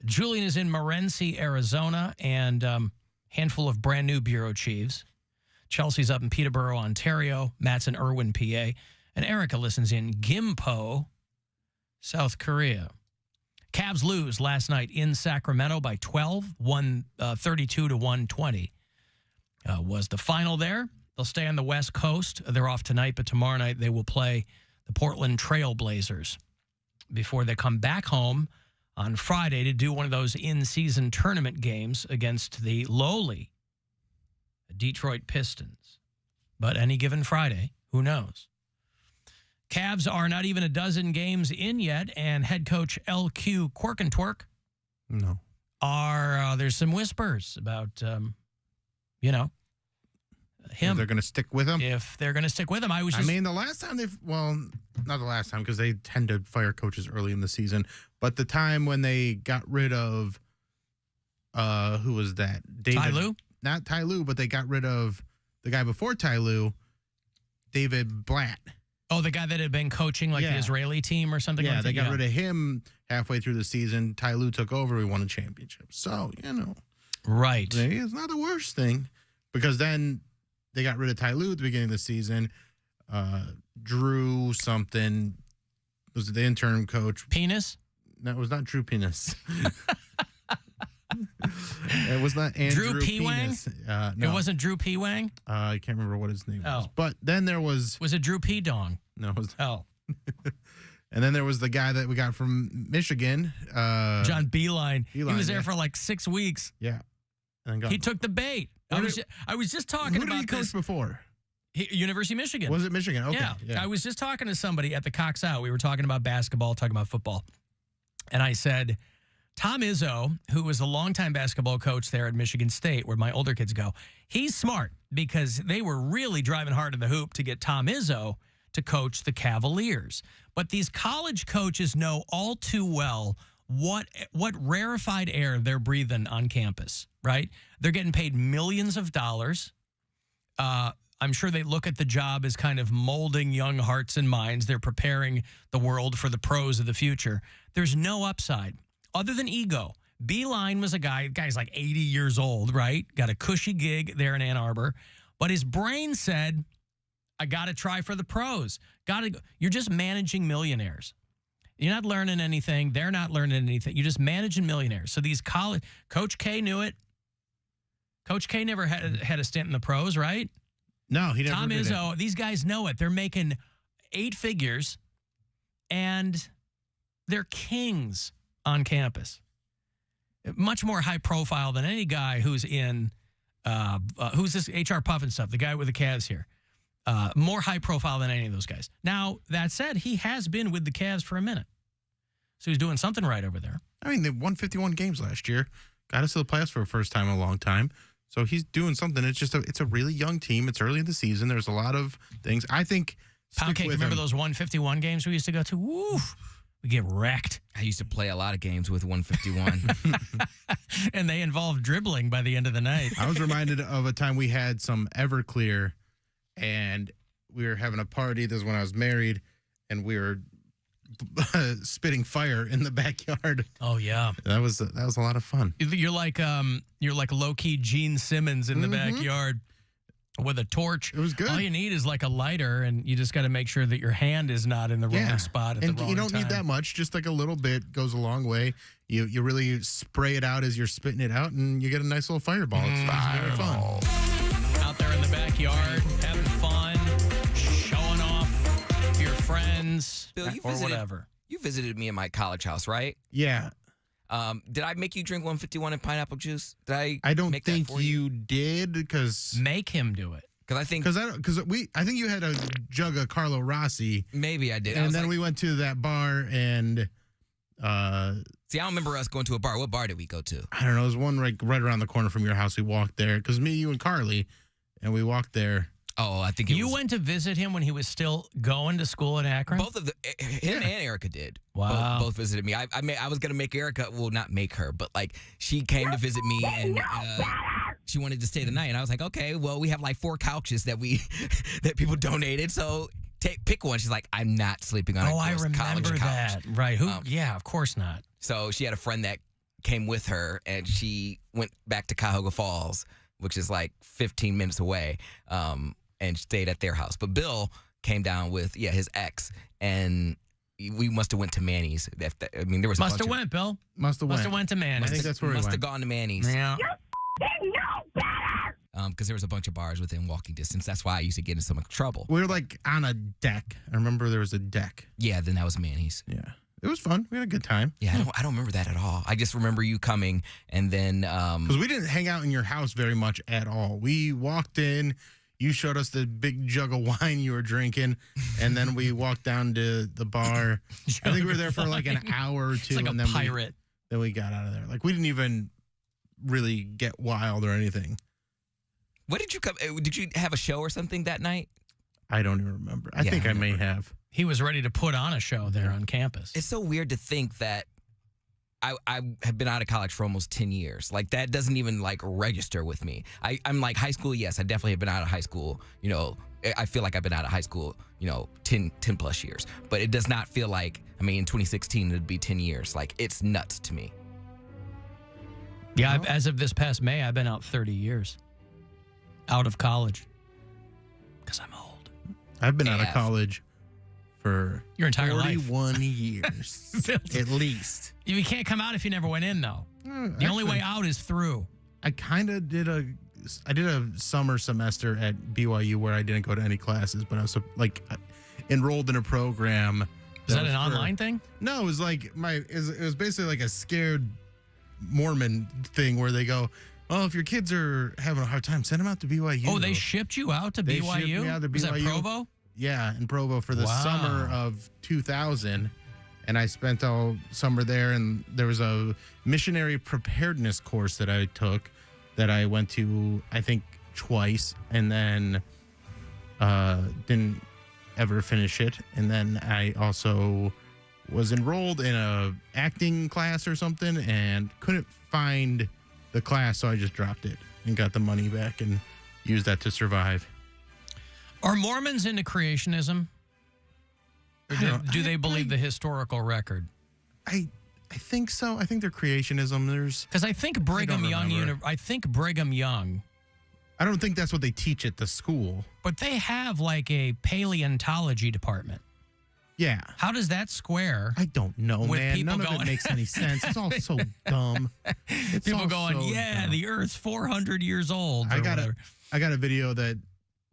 Julian is in Morenci, Arizona, and handful of brand new bureau chiefs. Chelsea's up in Peterborough, Ontario. Matt's in Irwin, PA. And Erica listens in Gimpo, South Korea. Cavs lose last night in Sacramento by 12, 132 to 120 was the final there. They'll stay on the West Coast. They're off tonight, but tomorrow night they will play the Portland Trail Blazers before they come back home on Friday to do one of those in-season tournament games against the lowly Detroit Pistons. But any given Friday, who knows? Cavs are not even a dozen games in yet, and head coach LQ Quirkentwerk there's some whispers about, him. If they're going to stick with him? If they're going to stick with him. I mean, the last time not the last time because they tend to fire coaches early in the season, but the time when they got rid of, who was that? Ty Lue? Not Ty Lue, but they got rid of the guy before Ty Lue, David Blatt. Oh, the guy that had been coaching the Israeli team or something like that? Yeah, they got rid of him halfway through the season. Ty Lue took over. We won a championship. So, Right. It's not the worst thing because then they got rid of Ty Lue at the beginning of the season. Drew something was the interim coach. Penis? No, it was not Drew Penis. It was not Andrew Drew P. Penis. Wang? No. It wasn't Drew P. Wang? I can't remember what his name was. But then there was... Was it Drew P. Dong? No, it was... Oh. And then there was the guy that we got from Michigan. John Beeline. He was there for 6 weeks. Yeah. And then he took the bait. I was just talking about this. Who did he coach before? University of Michigan. Was it Michigan? Okay. Yeah. I was just talking to somebody at the Cox Out. We were talking about basketball, talking about football. And I said, Tom Izzo, who was a longtime basketball coach there at Michigan State, where my older kids go, he's smart because they were really driving hard in the hoop to get Tom Izzo to coach the Cavaliers. But these college coaches know all too well what rarefied air they're breathing on campus, right? They're getting paid millions of dollars. I'm sure they look at the job as kind of molding young hearts and minds. They're preparing the world for the pros of the future. There's no upside other than ego. Beeline was guy's like 80 years old, right? Got a cushy gig there in Ann Arbor. But his brain said, I got to try for the pros. You're just managing millionaires. You're not learning anything. They're not learning anything. You're just managing millionaires. So these Coach K knew it. Coach K never had a stint in the pros, right? No, he never Tom did Izzo, it. These guys know it. They're making 8 figures, and they're kings on campus. Much more high profile than any guy who's in, who's this HR Puff and stuff, the guy with the Cavs here. More high profile than any of those guys. Now, that said, he has been with the Cavs for a minute. So he's doing something right over there. I mean, they won 51 games last year. Got us to the playoffs for the first time in a long time. So he's doing something. It's just it's a really young team. It's early in the season. There's a lot of things. I think Poundcake, remember those 151 games we used to go to? Woo! We get wrecked. I used to play a lot of games with 151. And they involved dribbling by the end of the night. I was reminded of a time we had some Everclear, and we were having a party. This is when I was married, and we were spitting fire in the backyard. Oh yeah, that was a lot of fun. You're like low-key Gene Simmons in the backyard with a torch. It was good. All you need is like a lighter, and you just got to make sure that your hand is not in the wrong spot at the wrong time. And you don't need that much. Just like a little bit goes a long way. You really spray it out as you're spitting it out, and you get a nice little fireball. It's very fun. Out there in the backyard, having fun, showing off to your friends, Bill, or whatever. You visited me in my college house, right? Yeah. Did I make you drink 151 and pineapple juice? Did I don't make think that for you did because make him do it. Because I think I think you had a jug of Carlo Rossi. Maybe I did. And then we went to that bar and see, I don't remember us going to a bar. What bar did we go to? I don't know. It was one right around the corner from your house. We walked there because me, you, and Carly, and we walked there. Oh, I think you went to visit him when he was still going to school in Akron? Both of him and Erica did. Wow. Both visited me. I was going to make Erica, well, not make her, but like she came to visit me and she wanted to stay the night. And I was like, okay, well, we have like 4 couches that people donated. So pick one. She's like, I'm not sleeping on a college couch. Right. Yeah, of course not. So she had a friend that came with her, and she went back to Cuyahoga Falls, which is like 15 minutes away, and stayed at their house. But Bill came down with his ex, and we must have went to Manny's. There was must have went, Bill. Must have went to Manny's. I think that's where we must went. have gone to Manny's. Yeah. Because there was a bunch of bars within walking distance. That's why I used to get in so much trouble. We were like on a deck. I remember there was a deck. Yeah, then that was Manny's. Yeah. It was fun. We had a good time. Yeah, I don't remember that at all. I just remember you coming, and then because we didn't hang out in your house very much at all. We walked in, you showed us the big jug of wine you were drinking, and then we walked down to the bar. I think we were there for like an hour or two, It's like and a then pirate. then we got out of there. Like we didn't even really get wild or anything. what did you come? Did you have a show or something that night? I don't even remember. I think I may have. He was ready to put on a show there on campus. It's so weird to think that I have been out of college for almost 10 years. Like, that doesn't even, like, register with me. I'm like, high school, yes, I definitely have been out of high school. You know, I feel like I've been out of high school, 10 plus years. But it does not feel like, in 2016, it'd be 10 years. Like, it's nuts to me. Yeah, as of this past May, I've been out 30 years. Out of college. Because I'm old. I've been out of college for your entire 41 life. years. At least. You can't come out if you never went in, though. The only way out is through. I kind of did a summer semester at BYU where I didn't go to any classes, but I was enrolled in a program. Is that an online thing? No, it was like it was basically like a scared Mormon thing where they go, "Oh, if your kids are having a hard time, send them out to BYU." Oh, they shipped you out to They BYU? shipped me out to Was that BYU. Provo? Yeah, in Provo for the Wow. summer of 2000. And I spent all summer there, and there was a missionary preparedness course that I took that I went to, I think, twice, and then didn't ever finish it. And then I also was enrolled in a acting class or something and couldn't find the class, so I just dropped it and got the money back and used that to survive. Are Mormons into creationism? Or do they believe the historical record? I think so. I think they're creationism. Because I think Brigham Young. I think Brigham Young. I don't think that's what they teach at the school. But they have like a paleontology department. Yeah. How does that square? I don't know, with man. people None of it makes any sense. It's all so dumb. It's people all going, so yeah, dumb. the Earth's 400 years old. I got a video that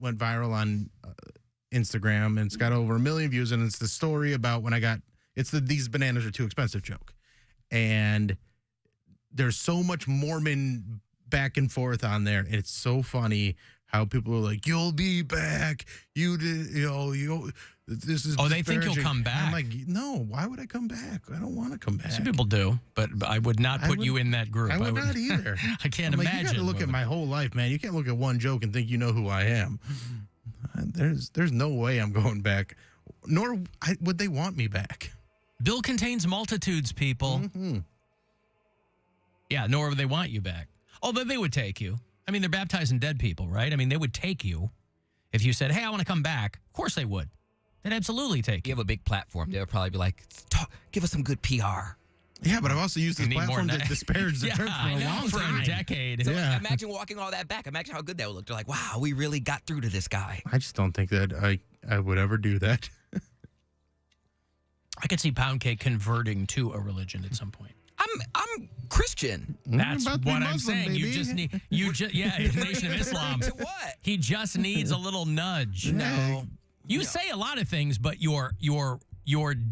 went viral on Instagram, and it's got over 1 million views, and it's the story about when these bananas are too expensive joke. And there's so much Mormon back and forth on there. And it's so funny how people are like, "You'll be back. You did, this is." Oh, they think you'll disparaging." come back. I'm like, no, why would I come back? I don't want to come back. Some people do, but I would not put you in that group. I would not either. I can't I'm like, imagine. you got to look at my whole life, man. You can't look at one joke and think you know who I am. There's no way I'm going back, nor would they want me back. Bill contains multitudes, people. Mm-hmm. Yeah, nor would they want you back. Although they would take you. I mean, they're baptizing dead people, right? I mean, they would take you if you said, "Hey, I want to come back." Of course they would. They'd absolutely take You you. have a big platform. They would probably be like, give us some good PR. Yeah, but I've also used this You need more platform than to that. disparage the Yeah, church for I a know, long for time. a decade. So Yeah. imagine walking all that back. Imagine how good that would look. They're like, wow, we really got through to this guy. I just don't think that I would ever do that. I could see Poundcake converting to a religion at some point. I'm Christian. That's about to be what I'm Muslim, saying. You baby. just need, Nation of Islam. To what? He just needs a little nudge. No. You say a lot of things, but your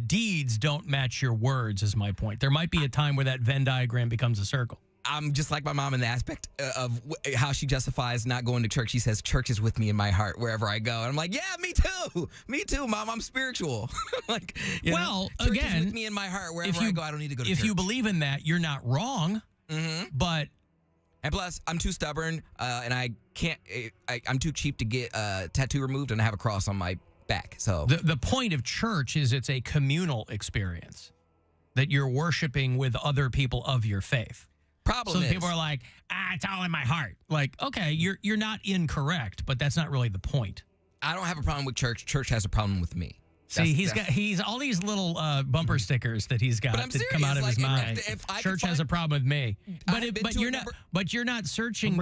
deeds don't match your words, is my point. There might be a time where that Venn diagram becomes a circle. I'm just like my mom in the aspect of how she justifies not going to church. She says, church is with me in my heart wherever I go. And I'm like, yeah, me too. Me too, Mom. I'm spiritual. Like, Well, church again, is with me in my heart wherever I go. I don't need to go to church. If you believe in that, you're not wrong. Mm-hmm. But And plus, I'm too stubborn, and I can't. I'm too cheap to get a tattoo removed, and I have a cross on my back. So the point of church is it's a communal experience that you're worshiping with other people of your faith. problem So is, people are like, it's all in my heart. Like, okay, you're not incorrect, but that's not really the point. I don't have a problem with church. Church has a problem with me. See, he's all these little bumper stickers that he's got that come out of his mind. Church has a problem with me, but you're not searching.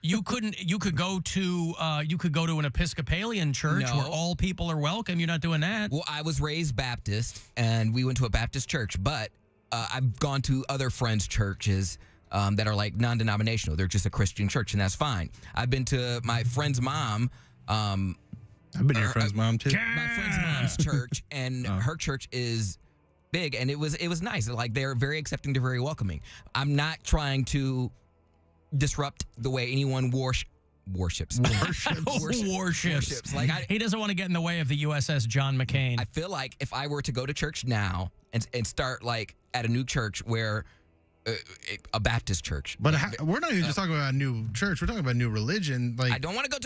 You could go to an Episcopalian church where all people are welcome. You're not doing that. Well, I was raised Baptist, and we went to a Baptist church, but I've gone to other friends' churches that are like non-denominational. They're just a Christian church, and that's fine. I've been to my friend's mom. I've been to your friend's mom too. My friend's mom's church, and her church is big, and it was nice. Like, they're very accepting, they're very welcoming. I'm not trying to disrupt the way anyone worships. Like, he doesn't want to get in the way of the USS John McCain. I feel like if I were to go to church now and start like at a new church where a Baptist church. But we're not even just talking about a new church. We're talking about a new religion. Like, I don't want to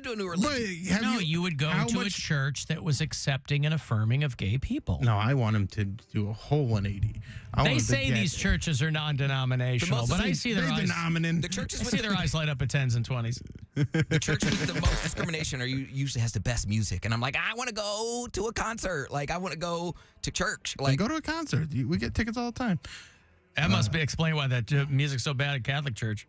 do a new religion. You would go to a church that was accepting and affirming of gay people. No, I want him to do a whole 180. They say these churches are non-denominational, but I see their eyes. The churches I see their eyes light up at 10s and 20s. The church with the most discrimination usually has the best music, and I'm like, I want to go to a concert. Like, I want to go to church. Like, go to a concert. We get tickets all the time. That must explain why that music's so bad at Catholic church.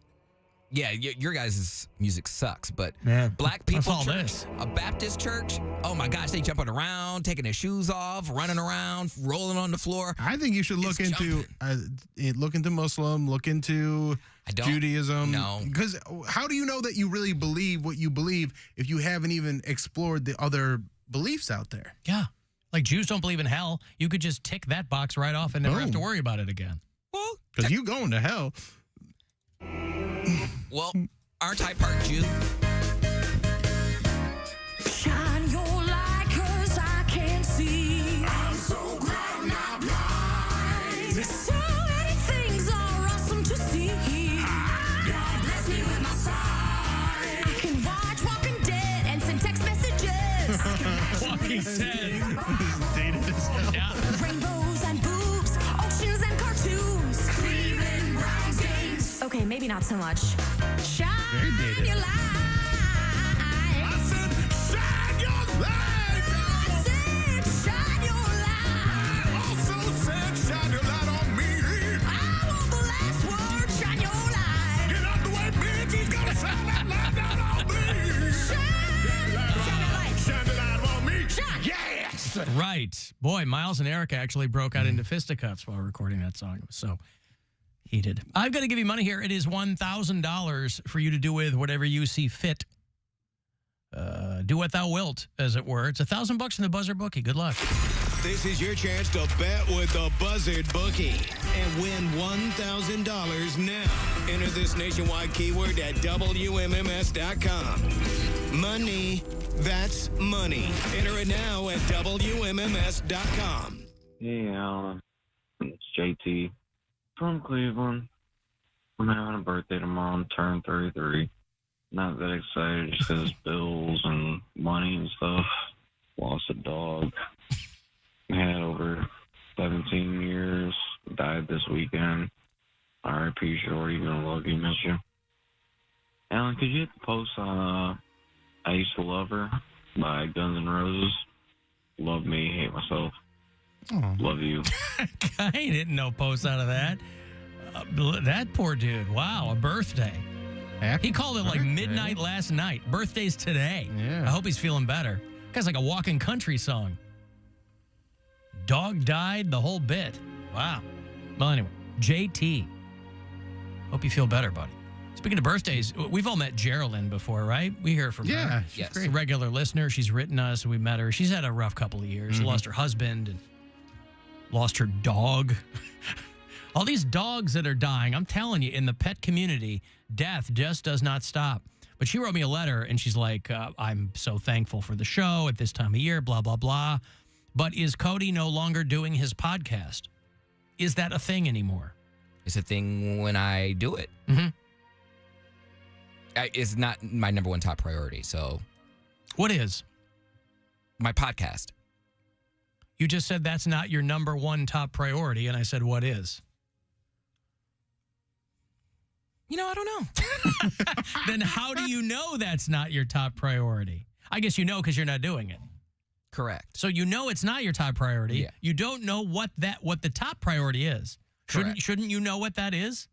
Yeah, your guys' music sucks, but Man, black people all church, this. a Baptist church, oh my gosh, they jumping around, taking their shoes off, running around, rolling on the floor. I think you should look into Muslim, look into Judaism. No. Because how do you know that you really believe what you believe if you haven't even explored the other beliefs out there? Yeah. Like, Jews don't believe in hell. You could just tick that box right off and never have to worry about it again. Well, because you going to hell. Well, aren't I part Jew? Shine your light 'cause I can't see. I'm so glad I'm not blind. So many things are awesome to see. God bless me with my sight. I can watch Walking Dead and send text messages. Walking Dead. Dated as hell. Yeah. Rainbows and boobs, oceans and cartoons. Cleveland Browns games. Okay, maybe not so much. Shine your light. I said, shine your light. I said, shine your light. I also said, shine your light on me. I want the last word. Shine your light. Get out the way, bitch. He's gonna shine that light down on me. Shine your light. Shine the light on me. Shine. Yes. Right. Boy, Miles and Erica actually broke out into fisticuffs while recording that song. It was so heated. I've got to give you money here. It is $1,000 for you to do with whatever you see fit. Do what thou wilt, as it were. It's $1,000 in the Buzzard bookie. Good luck. This is your chance to bet with the Buzzard bookie and win $1,000 now. Enter this nationwide keyword at WMMS.com. Money, that's money. Enter it now at WMMS.com. Hey, Alan. It's JT from Cleveland. I'm having a birthday tomorrow. I'm turning 33. Not that excited just because bills and money and stuff. Lost a dog. Had over 17 years. Died this weekend. R.I.P. Shorty. You're gonna love you. Miss you. Alan, could you hit the post on I Used to Love Her by Guns N' Roses? Love me, hate myself. Oh. Love you. I didn't know posts out of that. That poor dude. Wow, a birthday. He called it like midnight last night. Birthday's today. Yeah. I hope he's feeling better. Guy's like a walking country song. Dog died, the whole bit. Wow. Well, anyway, JT. Hope you feel better, buddy. Speaking of birthdays, we've all met Geraldine before, right? We hear from her. Yeah, she's Yes. great. A regular listener. She's written us. We met her. She's had a rough couple of years. Lost her husband and lost her dog. All these dogs that are dying, I'm telling you, in the pet community, death just does not stop. But she wrote me a letter, and she's like, I'm so thankful for the show at this time of year, blah, blah, blah. But is Cody no longer doing his podcast? Is that a thing anymore? It's a thing when I do it. Mm-hmm. It's not my number one top priority, so What is? my podcast. You just said that's not your number one top priority, and I said, what is? I don't know. Then how do you know that's not your top priority? I guess you know because you're not doing it. Correct. So you know it's not your top priority. Yeah. You don't know what the top priority is. Correct. Shouldn't you know what that is?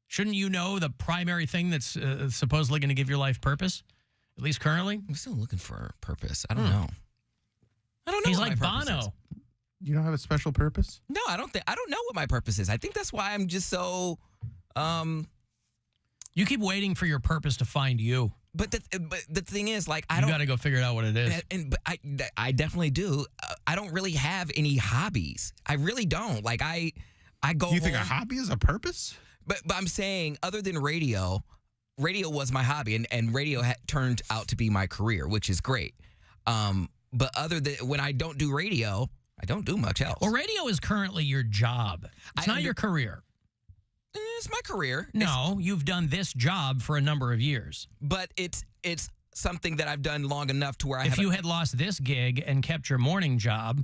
Shouldn't you know the primary thing that's supposedly going to give your life purpose? At least currently? I'm still looking for a purpose. I don't know. I don't know. He's what like my purpose Bono. is. You don't have a special purpose? No, I don't know what my purpose is. I think that's why I'm just so You keep waiting for your purpose to find you. but the thing is, like, I You don't got to go figure out what it is. but I definitely do. I don't really have any hobbies. I really don't. Like I go You think a home- hobby is a purpose? But I'm saying, other than radio was my hobby, and radio turned out to be my career, which is great. But other than when I don't do radio, I don't do much else. Well, radio is currently your job. It's not your career. It's my career. No, you've done this job for a number of years. But it's something that I've done long enough to where If you had lost this gig and kept your morning job,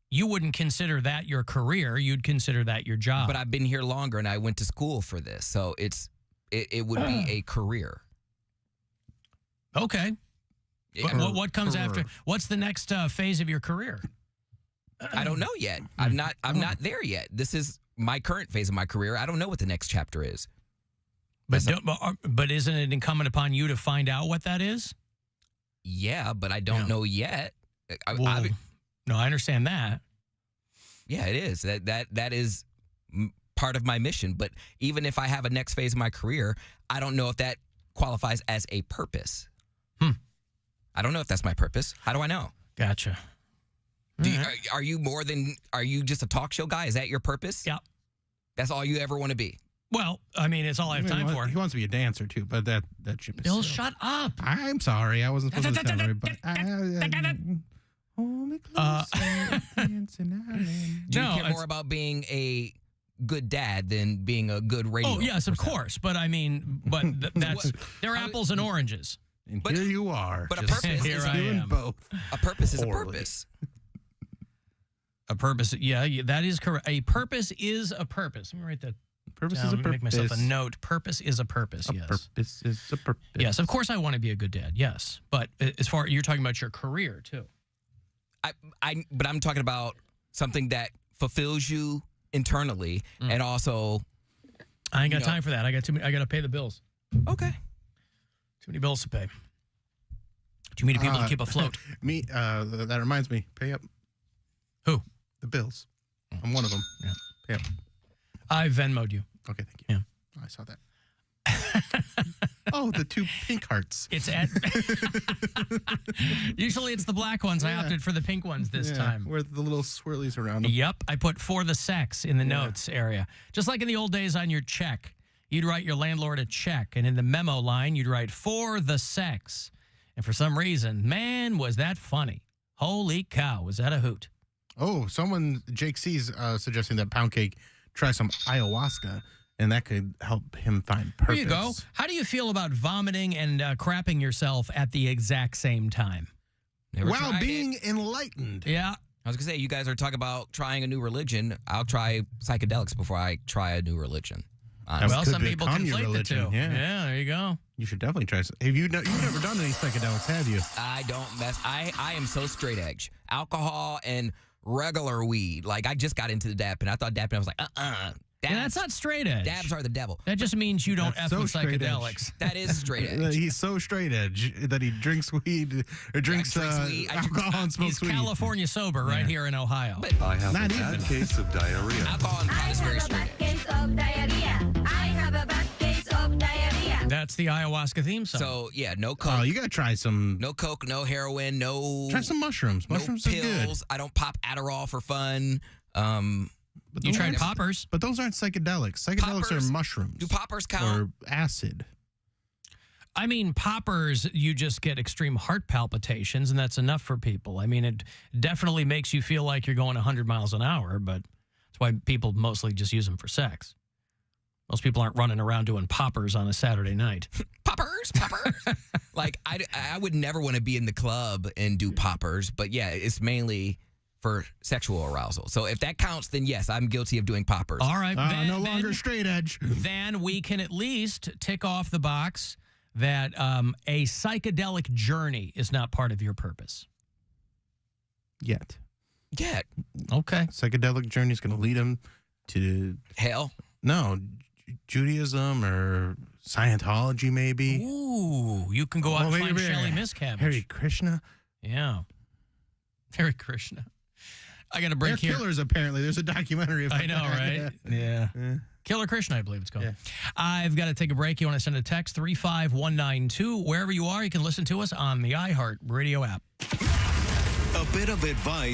you wouldn't consider that your career. You'd consider that your job. But I've been here longer, and I went to school for this, so it would be a career. Okay. What comes after? What's the next phase of your career? I don't know yet. I'm not there yet. This is my current phase of my career. I don't know what the next chapter is. But isn't it incumbent upon you to find out what that is? Yeah, but I don't know yet. No, I understand that. Yeah, it is. That is part of my mission. But even if I have a next phase of my career, I don't know if that qualifies as a purpose. I don't know if that's my purpose. How do I know? Gotcha. Are you just a talk show guy? Is that your purpose? Yeah. That's all you ever want to be? Well, I mean, it's all I have time for. He wants to be a dancer too, but that ship is. Bill, still- shut up. I'm sorry, I wasn't supposed to tell her, but hold me closer, dancing island. Do you No, care more about being a good dad than being a good radio? Oh, yes, of presenter? course. But I mean, that's they're apples and oranges. And But- here you are. but a just purpose Here is I doing am. both. A purpose is a Poorly. purpose. A purpose. Yeah, that is correct. A purpose is a purpose. Let me write that Purpose down. is a Let me purpose. make myself a note. Purpose is a purpose. A Yes. purpose is a purpose. Yes, of course I want to be a good dad. Yes. But as far you're talking about your career too. But I'm talking about something that fulfills you internally and also. I ain't got You know- time for that. I got to pay the bills. Okay. Too many bills to pay. Too many people to keep afloat. Me. That reminds me. Pay up Who? the bills. I'm one of them. Yeah. Pay up. I Venmo'd you. Okay, thank you. Yeah. Oh, I saw that. Oh, the two pink hearts. It's at. Usually it's the black ones. I Yeah. opted for the pink ones this Yeah, time. with the little swirlies around them. Yep, I put for the sex in the notes area. Just like in the old days on your check, you'd write your landlord a check, and in the memo line, you'd write for the sex. And for some reason, man, was that funny. Holy cow, was that a hoot. Oh, Jake C's suggesting that Poundcake try some ayahuasca, and that could help him find purpose. There you go. How do you feel about vomiting and crapping yourself at the exact same time? Never While tried being it. enlightened. Yeah. I was gonna say, you guys are talking about trying a new religion. I'll try psychedelics before I try a new religion. honestly. Well, could some people become your conflate the religion, two. yeah. There you go. You should definitely try some. You've never done any psychedelics, have you? I don't mess. I am so straight edge. Alcohol and regular weed. Like, I just got into the dap, and I thought dap, and I was like, Yeah, that's not straight edge. Dabs are the devil. That just means you don't That's F so with straight edge. psychedelics. That is straight edge. He's so straight edge that he drinks weed or drinks weed. alcohol and smokes He's weed. California sober right here in Ohio. I have Not a bad even. case of diarrhea. Alcohol and pot is very straight edge. That's the ayahuasca theme song. So, yeah, no coke. Oh, you gotta try some. No coke, no heroin, no Try some mushrooms. Mushrooms no are good. pills. I don't pop Adderall for fun. But you those tried aren't- poppers? But those aren't psychedelics. Psychedelics Poppers? are mushrooms. Do poppers count? Or acid. I mean, poppers, you just get extreme heart palpitations, and that's enough for people. I mean, it definitely makes you feel like you're going 100 miles an hour, but that's why people mostly just use them for sex. Most people aren't running around doing poppers on a Saturday night. Poppers. Like, I would never want to be in the club and do poppers, but yeah, it's mainly for sexual arousal. So if that counts, then yes, I'm guilty of doing poppers. All right. No longer straight edge. Then we can at least tick off the box that a psychedelic journey is not part of your purpose. Yet. Yeah. Okay. Psychedelic journey is going to lead him to Hell. Judaism or Scientology, maybe. Ooh, you can go out and find Shelly Miscavige. Hare Krishna. Yeah. Hare Krishna. I got to break They're here. killers, apparently. There's a documentary about I know, right? Yeah. Killer Krishna, I believe it's called. Yeah. I've got to take a break. You want to send a text, 35192. Wherever you are, you can listen to us on the iHeart Radio app. A bit of advice